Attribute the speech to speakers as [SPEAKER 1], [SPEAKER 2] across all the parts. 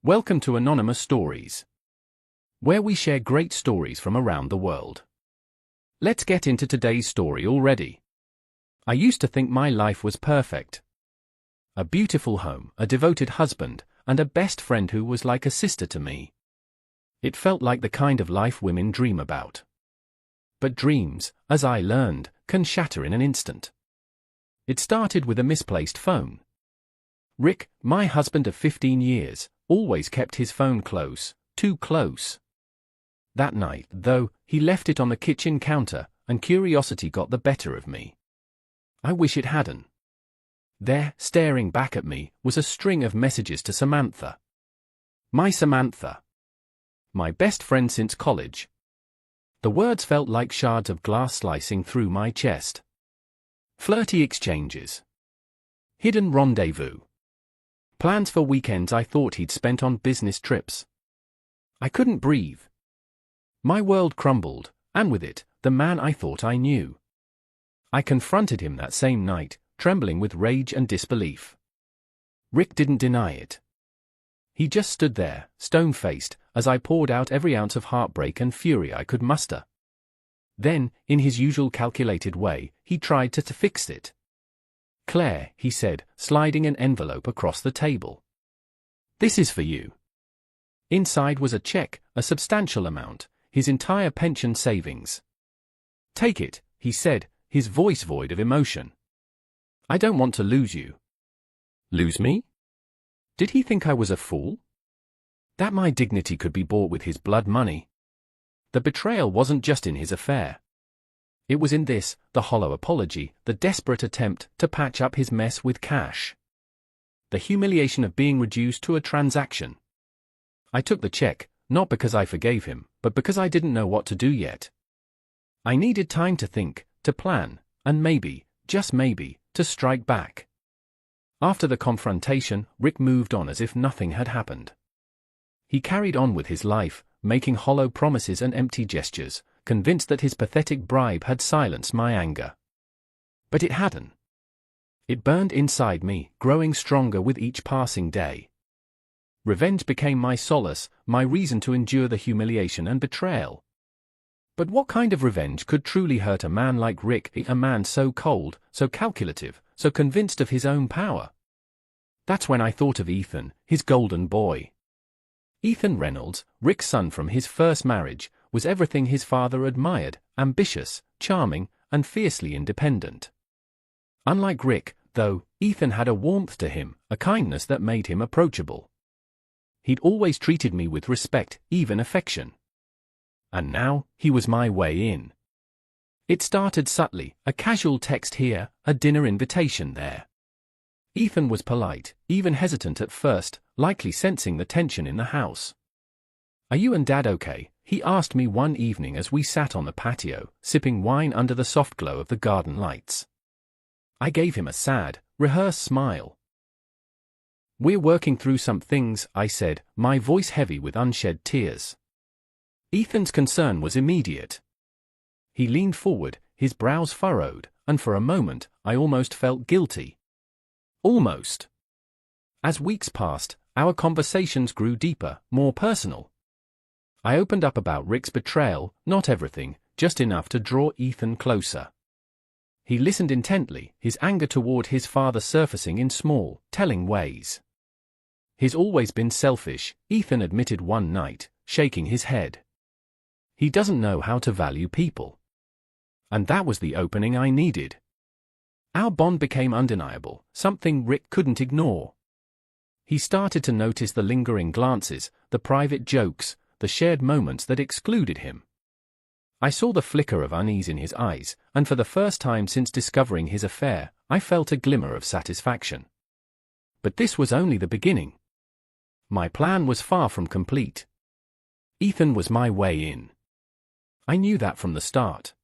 [SPEAKER 1] Welcome to Anonymous Stories, where we share great stories from around the world. Let's get into today's story already. I used to think my life was perfect. A beautiful home, a devoted husband, and a best friend who was like a sister to me. It felt like the kind of life women dream about. But dreams, as I learned, can shatter in an instant. It started with a misplaced phone. Rick, my husband of 15 years, always kept his phone close, too close. That night, though, he left it on the kitchen counter, and curiosity got the better of me. I wish it hadn't. There, staring back at me, was a string of messages to Samantha. My Samantha. My best friend since college. The words felt like shards of glass slicing through my chest. Flirty exchanges. Hidden rendezvous. Plans for weekends I thought he'd spent on business trips. I couldn't breathe. My world crumbled, and with it, the man I thought I knew. I confronted him that same night, trembling with rage and disbelief. Rick didn't deny it. He just stood there, stone-faced, as I poured out every ounce of heartbreak and fury I could muster. Then, in his usual calculated way, he tried to fix it. "Claire," he said, sliding an envelope across the table. "This is for you." Inside was a check, a substantial amount, his entire pension savings. "Take it," he said, his voice void of emotion. "I don't want to lose you." Lose me? Did he think I was a fool? That my dignity could be bought with his blood money? The betrayal wasn't just in his affair. It was in this, the hollow apology, the desperate attempt to patch up his mess with cash. The humiliation of being reduced to a transaction. I took the check, not because I forgave him, but because I didn't know what to do yet. I needed time to think, to plan, and maybe, just maybe, to strike back. After the confrontation, Rick moved on as if nothing had happened. He carried on with his life, making hollow promises and empty gestures, convinced that his pathetic bribe had silenced my anger. But it hadn't. It burned inside me, growing stronger with each passing day. Revenge became my solace, my reason to endure the humiliation and betrayal. But what kind of revenge could truly hurt a man like Rick, a man so cold, so calculative, so convinced of his own power? That's when I thought of Ethan, his golden boy. Ethan Reynolds, Rick's son from his first marriage, was everything his father admired: ambitious, charming, and fiercely independent. Unlike Rick, though, Ethan had a warmth to him, a kindness that made him approachable. He'd always treated me with respect, even affection. And now, he was my way in. It started subtly, a casual text here, a dinner invitation there. Ethan was polite, even hesitant at first, likely sensing the tension in the house. "Are you and Dad okay?" he asked me one evening as we sat on the patio, sipping wine under the soft glow of the garden lights. I gave him a sad, rehearsed smile. "We're working through some things," I said, my voice heavy with unshed tears. Ethan's concern was immediate. He leaned forward, his brows furrowed, and for a moment, I almost felt guilty. Almost. As weeks passed, our conversations grew deeper, more personal. I opened up about Rick's betrayal, not everything, just enough to draw Ethan closer. He listened intently, his anger toward his father surfacing in small, telling ways. "He's always been selfish," Ethan admitted one night, shaking his head. "He doesn't know how to value people." And that was the opening I needed. Our bond became undeniable, something Rick couldn't ignore. He started to notice the lingering glances, the private jokes, the shared moments that excluded him. I saw the flicker of unease in his eyes, and for the first time since discovering his affair, I felt a glimmer of satisfaction. But this was only the beginning. My plan was far from complete. Ethan was my way in. I knew that from the start.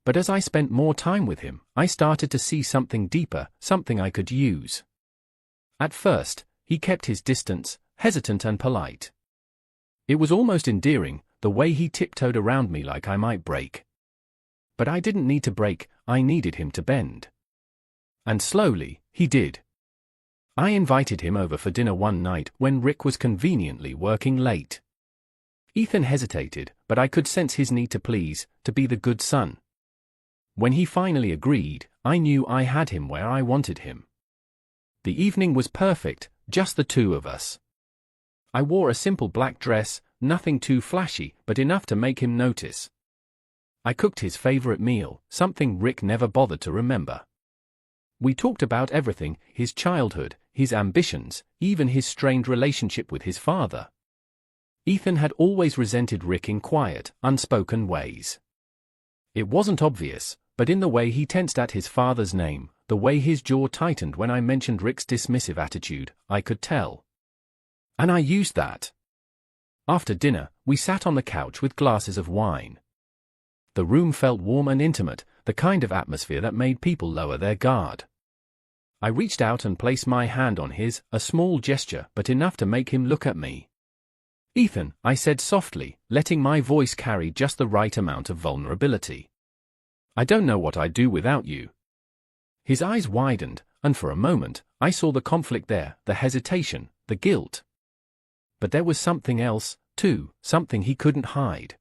[SPEAKER 1] But as I spent more time with him, I started to see something deeper, something I could use. At first, he kept his distance, hesitant and polite. It was almost endearing, the way he tiptoed around me like I might break. But I didn't need to break, I needed him to bend. And slowly, he did. I invited him over for dinner one night when Rick was conveniently working late. Ethan hesitated, but I could sense his need to please, to be the good son. When he finally agreed, I knew I had him where I wanted him. The evening was perfect, just the two of us. I wore a simple black dress, nothing too flashy, but enough to make him notice. I cooked his favorite meal, something Rick never bothered to remember. We talked about everything, his childhood, his ambitions, even his strained relationship with his father. Ethan had always resented Rick in quiet, unspoken ways. It wasn't obvious, but in the way he tensed at his father's name, the way his jaw tightened when I mentioned Rick's dismissive attitude, I could tell. And I used that. After dinner, we sat on the couch with glasses of wine. The room felt warm and intimate, the kind of atmosphere that made people lower their guard. I reached out and placed my hand on his, a small gesture but enough to make him look at me. "Ethan," I said softly, letting my voice carry just the right amount of vulnerability. "I don't know what I'd do without you." His eyes widened, and for a moment, I saw the conflict there, the hesitation, the guilt. But there was something else, too, something he couldn't hide.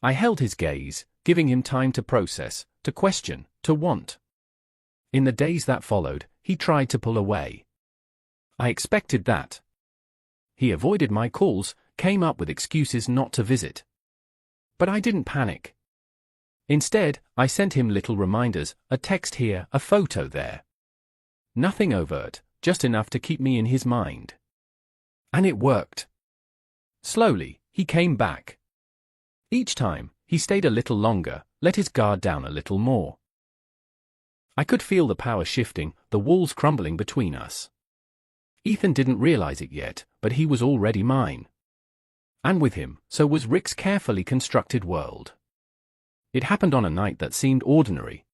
[SPEAKER 1] I held his gaze, giving him time to process, to question, to want. In the days that followed, he tried to pull away. I expected that. He avoided my calls, came up with excuses not to visit. But I didn't panic. Instead, I sent him little reminders, a text here, a photo there. Nothing overt, just enough to keep me in his mind. And it worked. Slowly, he came back. Each time, he stayed a little longer, let his guard down a little more. I could feel the power shifting, the walls crumbling between us. Ethan didn't realize it yet, but he was already mine. And with him, so was Rick's carefully constructed world. It happened on a night that seemed ordinary.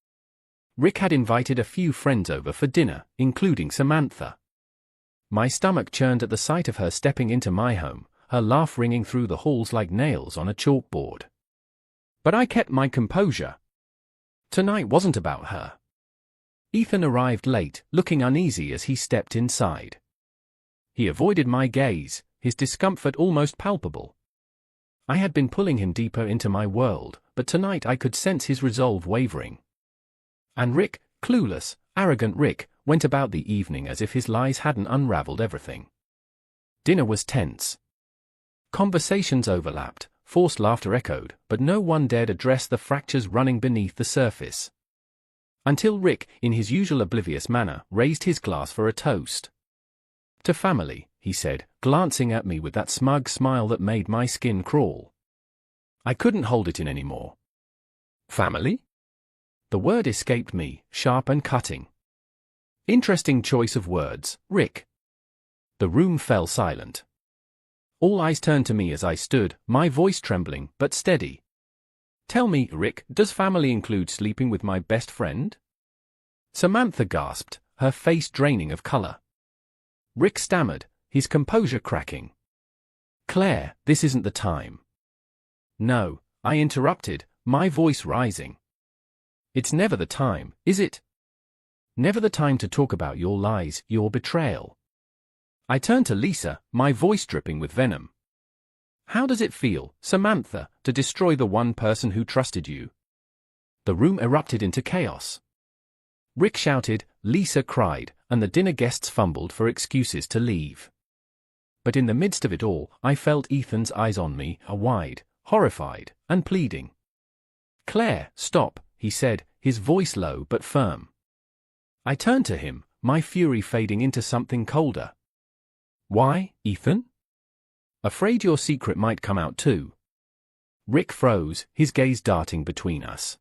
[SPEAKER 1] Rick had invited a few friends over for dinner, including Samantha. My stomach churned at the sight of her stepping into my home, her laugh ringing through the halls like nails on a chalkboard. But I kept my composure. Tonight wasn't about her. Ethan arrived late, looking uneasy as he stepped inside. He avoided my gaze, his discomfort almost palpable. I had been pulling him deeper into my world, but tonight I could sense his resolve wavering. And Rick, clueless, arrogant Rick, went about the evening as if his lies hadn't unraveled everything. Dinner was tense. Conversations overlapped, forced laughter echoed, but no one dared address the fractures running beneath the surface. Until Rick, in his usual oblivious manner, raised his glass for a toast. "To family," he said, glancing at me with that smug smile that made my skin crawl. I couldn't hold it in anymore. "Family?" The word escaped me, sharp and cutting. Interesting choice of words, Rick. The room fell silent. All eyes turned to me as I stood, my voice trembling, but steady. "Tell me, Rick, does family include sleeping with my best friend?" Samantha gasped, her face draining of color. Rick stammered, his composure cracking. "Claire, this isn't the time." "No," I interrupted, my voice rising. "It's never the time, is it? Never the time to talk about your lies, your betrayal." I turned to Lisa, my voice dripping with venom. "How does it feel, Samantha, to destroy the one person who trusted you?" The room erupted into chaos. Rick shouted, Lisa cried, and the dinner guests fumbled for excuses to leave. But in the midst of it all, I felt Ethan's eyes on me, wide, horrified, and pleading. "Claire, stop," he said, his voice low but firm. I turned to him, my fury fading into something colder. "Why, Ethan? Afraid your secret might come out too." Rick froze, his gaze darting between us.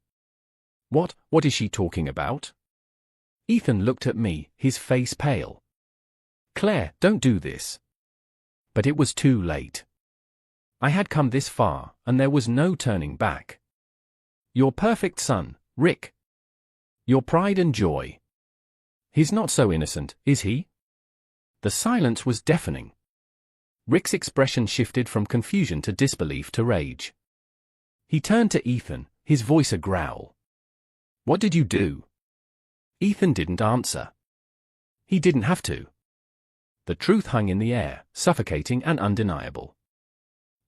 [SPEAKER 1] What is she talking about?" Ethan looked at me, his face pale. "Claire, don't do this." But it was too late. I had come this far, and there was no turning back. "Your perfect son, Rick. Your pride and joy. He's not so innocent, is he?" The silence was deafening. Rick's expression shifted from confusion to disbelief to rage. He turned to Ethan, his voice a growl. "What did you do?" Ethan didn't answer. He didn't have to. The truth hung in the air, suffocating and undeniable.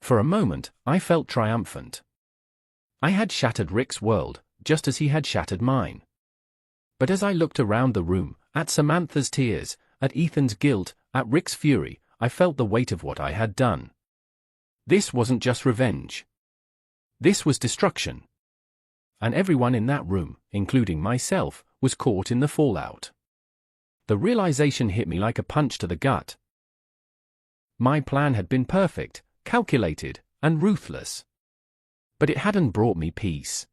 [SPEAKER 1] For a moment, I felt triumphant. I had shattered Rick's world, just as he had shattered mine. But as I looked around the room, at Samantha's tears, at Ethan's guilt, at Rick's fury, I felt the weight of what I had done. This wasn't just revenge. This was destruction. And everyone in that room, including myself, was caught in the fallout. The realization hit me like a punch to the gut. My plan had been perfect, calculated, and ruthless. But it hadn't brought me peace.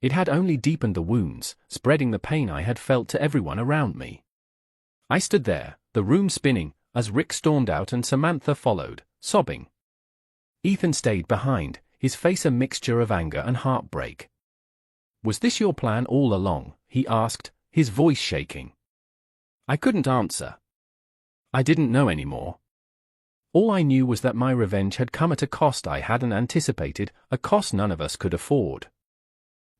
[SPEAKER 1] It had only deepened the wounds, spreading the pain I had felt to everyone around me. I stood there, the room spinning, as Rick stormed out and Samantha followed, sobbing. Ethan stayed behind, his face a mixture of anger and heartbreak. "Was this your plan all along?" he asked, his voice shaking. I couldn't answer. I didn't know anymore. All I knew was that my revenge had come at a cost I hadn't anticipated, a cost none of us could afford.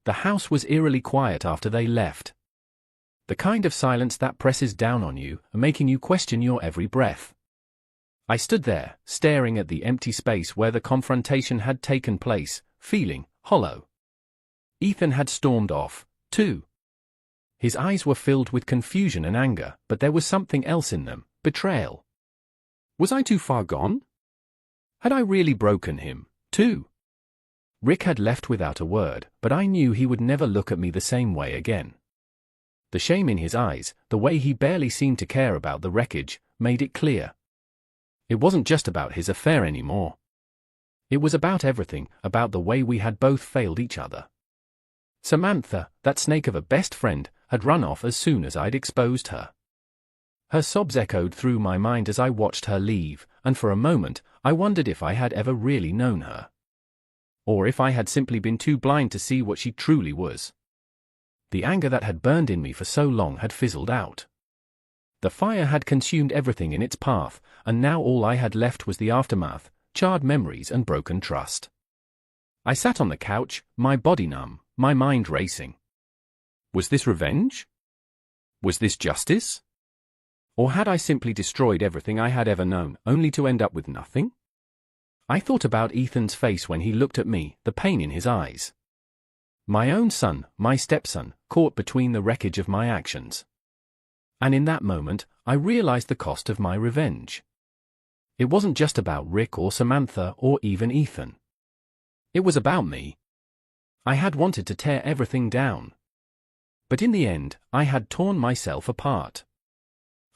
[SPEAKER 1] The house was eerily quiet after they left. The kind of silence that presses down on you, making you question your every breath. I stood there, staring at the empty space where the confrontation had taken place, feeling hollow. Ethan had stormed off, too. His eyes were filled with confusion and anger, but there was something else in them, betrayal. Was I too far gone? Had I really broken him, too? Rick had left without a word, but I knew he would never look at me the same way again. The shame in his eyes, the way he barely seemed to care about the wreckage, made it clear. It wasn't just about his affair anymore. It was about everything, about the way we had both failed each other. Samantha, that snake of a best friend, had run off as soon as I'd exposed her. Her sobs echoed through my mind as I watched her leave, and for a moment, I wondered if I had ever really known her. Or if I had simply been too blind to see what she truly was. The anger that had burned in me for so long had fizzled out. The fire had consumed everything in its path, and now all I had left was the aftermath, charred memories and broken trust. I sat on the couch, my body numb, my mind racing. Was this revenge? Was this justice? Or had I simply destroyed everything I had ever known, only to end up with nothing? I thought about Ethan's face when he looked at me, the pain in his eyes. My own son, my stepson, caught between the wreckage of my actions. And in that moment, I realized the cost of my revenge. It wasn't just about Rick or Samantha or even Ethan. It was about me. I had wanted to tear everything down. But in the end, I had torn myself apart.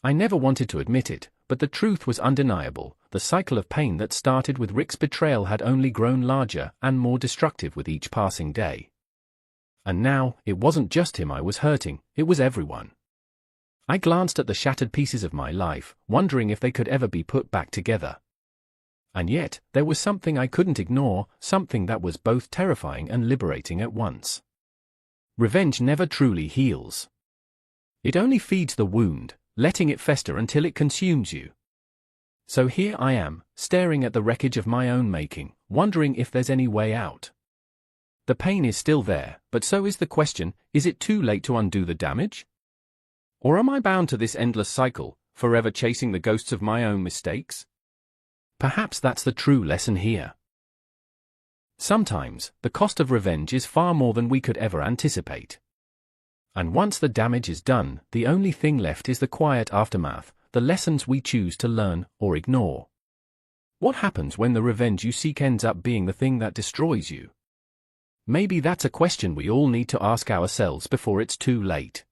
[SPEAKER 1] I never wanted to admit it, but the truth was undeniable. The cycle of pain that started with Rick's betrayal had only grown larger and more destructive with each passing day. And now, it wasn't just him I was hurting, it was everyone. I glanced at the shattered pieces of my life, wondering if they could ever be put back together. And yet, there was something I couldn't ignore, something that was both terrifying and liberating at once. Revenge never truly heals. It only feeds the wound, letting it fester until it consumes you. So here I am, staring at the wreckage of my own making, wondering if there's any way out. The pain is still there, but so is the question, is it too late to undo the damage? Or am I bound to this endless cycle, forever chasing the ghosts of my own mistakes? Perhaps that's the true lesson here. Sometimes, the cost of revenge is far more than we could ever anticipate. And once the damage is done, the only thing left is the quiet aftermath, the lessons we choose to learn or ignore. What happens when the revenge you seek ends up being the thing that destroys you? Maybe that's a question we all need to ask ourselves before it's too late.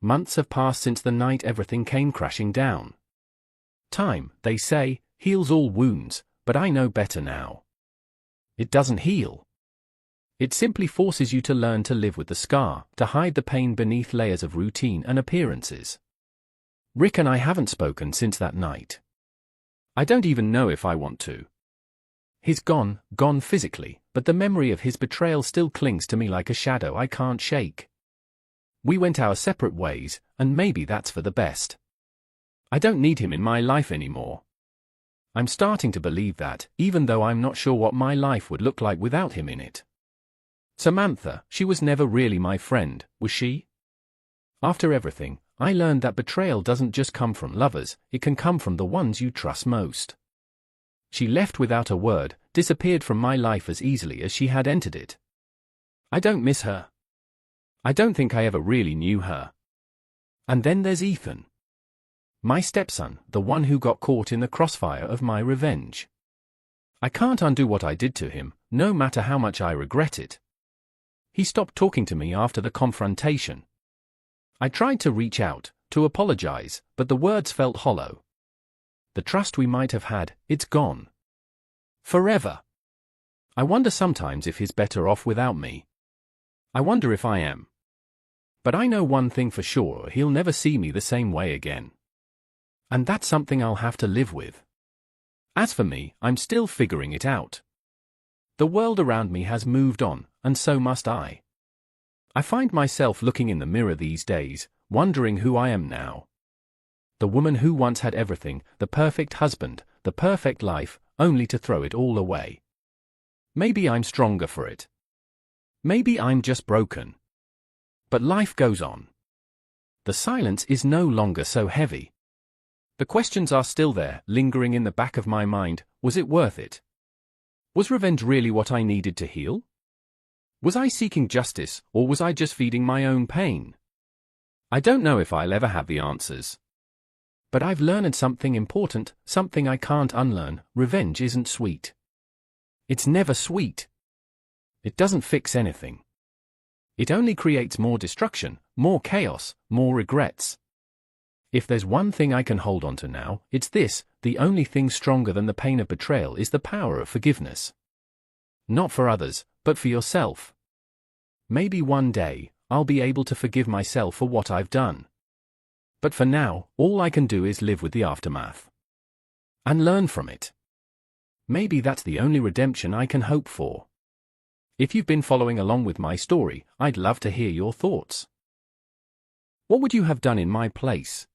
[SPEAKER 1] Months have passed since the night everything came crashing down. Time, they say, heals all wounds, but I know better now. It doesn't heal. It simply forces you to learn to live with the scar, to hide the pain beneath layers of routine and appearances. Rick and I haven't spoken since that night. I don't even know if I want to. He's gone physically, but the memory of his betrayal still clings to me like a shadow I can't shake. We went our separate ways, and maybe that's for the best. I don't need him in my life anymore. I'm starting to believe that, even though I'm not sure what my life would look like without him in it. Samantha, she was never really my friend, was she? After everything, I learned that betrayal doesn't just come from lovers, it can come from the ones you trust most. She left without a word, disappeared from my life as easily as she had entered it. I don't miss her. I don't think I ever really knew her. And then there's Ethan. My stepson, the one who got caught in the crossfire of my revenge. I can't undo what I did to him, no matter how much I regret it. He stopped talking to me after the confrontation. I tried to reach out, to apologize, but the words felt hollow. The trust we might have had, it's gone. Forever. I wonder sometimes if he's better off without me. I wonder if I am. But I know one thing for sure, he'll never see me the same way again. And that's something I'll have to live with. As for me, I'm still figuring it out. The world around me has moved on, and so must I. I find myself looking in the mirror these days, wondering who I am now. The woman who once had everything, the perfect husband, the perfect life, only to throw it all away. Maybe I'm stronger for it. Maybe I'm just broken. But life goes on. The silence is no longer so heavy. The questions are still there, lingering in the back of my mind. Was it worth it? Was revenge really what I needed to heal? Was I seeking justice, or was I just feeding my own pain? I don't know if I'll ever have the answers. But I've learned something important, something I can't unlearn. Revenge isn't sweet. It's never sweet. It doesn't fix anything. It only creates more destruction, more chaos, more regrets. If there's one thing I can hold on to now, it's this: the only thing stronger than the pain of betrayal is the power of forgiveness. Not for others, but for yourself. Maybe one day, I'll be able to forgive myself for what I've done. But for now, all I can do is live with the aftermath. And learn from it. Maybe that's the only redemption I can hope for. If you've been following along with my story, I'd love to hear your thoughts. What would you have done in my place?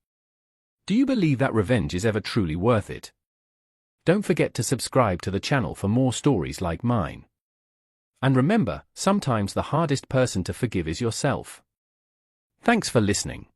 [SPEAKER 1] Do you believe that revenge is ever truly worth it? Don't forget to subscribe to the channel for more stories like mine. And remember, sometimes the hardest person to forgive is yourself. Thanks for listening.